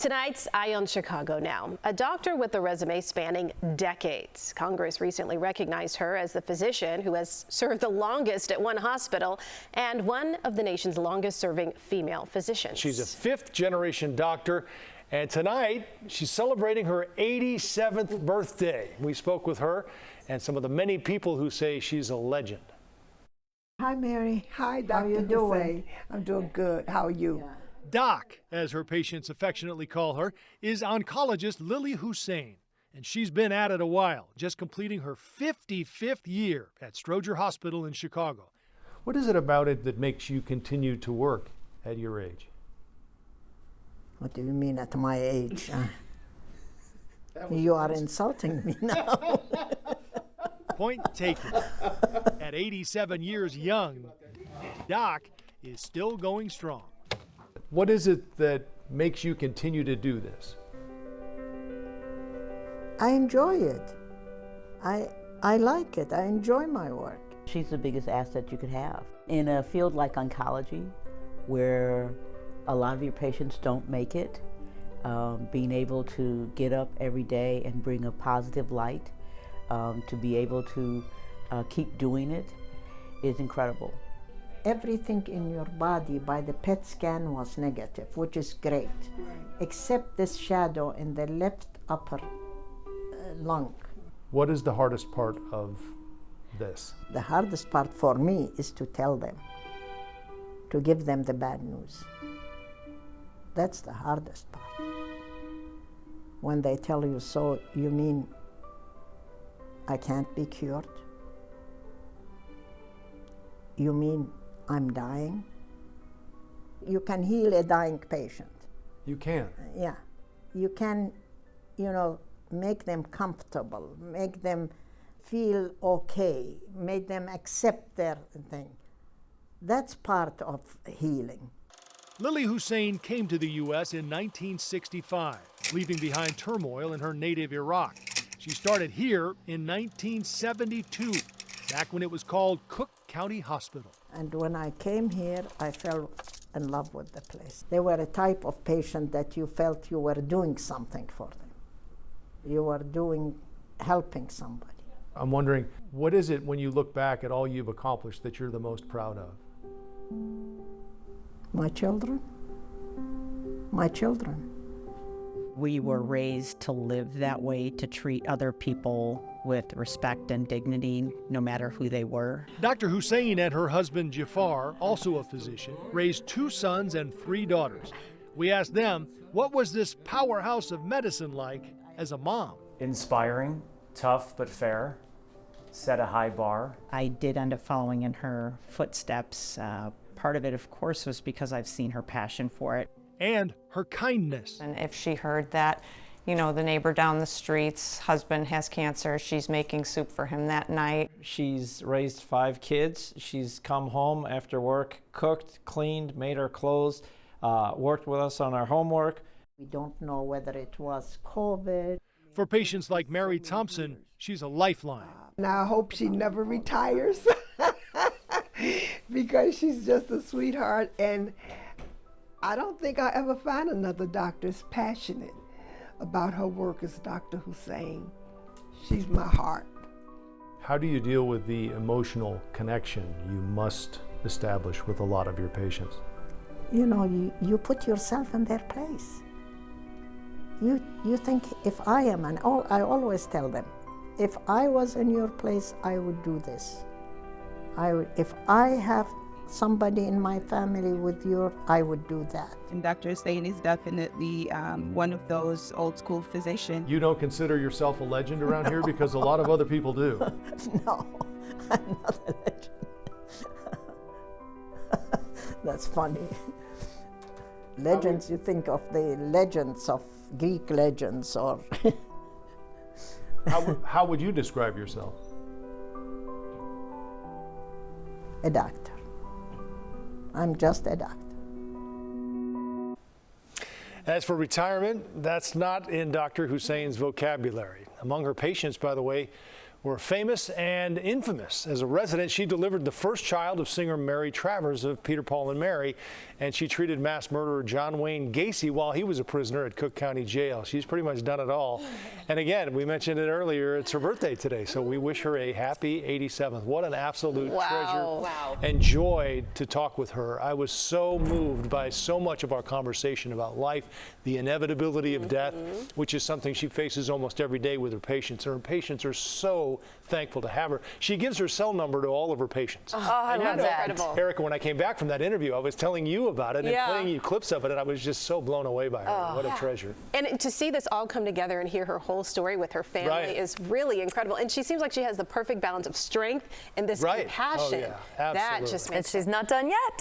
Tonight's Eye on Chicago now. A doctor with a resume spanning decades. Congress recently recognized her as the physician who has served the longest at one hospital and one of the nation's longest serving female physicians. She's a fifth-generation doctor, and tonight she's celebrating her 87th birthday. We spoke with her and some of the many people who say she's a legend. Hi, Mary. Hi, Dr. How you doing? I'm doing good. How are you? Yeah. Doc, as her patients affectionately call her, is oncologist Lily Hussein, and she's been at it a while, just completing her 55th year at Stroger Hospital in Chicago. What is it about it that makes you continue to work at your age? What do you mean at my age? You are insulting me now. Point taken. At 87 years young, Doc is still going strong. What is it that makes you continue to do this? I enjoy it. I like it. I enjoy my work. She's the biggest asset you could have. In a field like oncology, where a lot of your patients don't make it, being able to get up every day and bring a positive light, to be able to keep doing it is incredible. Everything in your body by the PET scan was negative, which is great, except this shadow in the left upper lung. What is the hardest part of this? The hardest part for me is to tell them, to give them the bad news. That's the hardest part. When they tell you, so you mean I can't be cured? You mean I'm dying? You can heal a dying patient. You can? Yeah. You can, make them comfortable, make them feel okay, make them accept their thing. That's part of healing. Lily Hussein came to the U.S. in 1965, leaving behind turmoil in her native Iraq. She started here in 1972, back when it was called Cook County Hospital. And when I came here, I fell in love with the place. They were a type of patient that you felt you were doing something for them. You were helping somebody. I'm wondering, what is it when you look back at all you've accomplished that you're the most proud of? My children. My children. We were raised to live that way, to treat other people with respect and dignity, no matter who they were. Dr. Hussein and her husband Jafar, also a physician, raised 2 sons and 3 daughters. We asked them, what was this powerhouse of medicine like as a mom? Inspiring, tough but fair, set a high bar. I did end up following in her footsteps. Part of it, of course, was because I've seen her passion for it. And her kindness. And if she heard that, the neighbor down the street's husband has cancer, she's making soup for him that night. She's raised 5 kids. She's come home after work, cooked, cleaned, made our clothes, worked with us on our homework. We don't know whether it was COVID. For patients like Mary Thompson, she's a lifeline. Now I hope she never retires because she's just a sweetheart, and I don't think I'll ever find another doctor as passionate about her work as Dr. Hussein. She's my heart. How do you deal with the emotional connection you must establish with a lot of your patients? You put yourself in their place. You think, if I am, and I always tell them, if I was in your place, I would do this. If I have somebody in my family with I would do that. And Dr. Hussein is definitely one of those old school physicians. You don't consider yourself a legend around here because a lot of other people do. No, I'm not a legend. That's funny. Legends, you think of the legends of Greek legends or... How would you describe yourself? A doctor. I'm just a doctor. As for retirement, that's not in Dr. Hussein's vocabulary. Among her patients, by the way, were famous and infamous. As a resident, she delivered the first child of singer Mary Travers of Peter, Paul and Mary, and she treated mass murderer John Wayne Gacy while he was a prisoner at Cook County Jail. She's pretty much done it all. And again, we mentioned it earlier, it's her birthday today, so we wish her a happy 87th. What an absolute treasure and joy to talk with her. I was so moved by so much of our conversation about life, the inevitability of death, which is something she faces almost every day with her patients. And her patients are so thankful to have her. She gives her cell number to all of her patients. Oh, I love that. Incredible. Erica, when I came back from that interview, I was telling you about it and playing you clips of it, and I was just so blown away by her. What a treasure. And to see this all come together and hear her whole story with her family is really incredible. And she seems like she has the perfect balance of strength and this compassion. Oh, yeah. That just makes she's not done yet.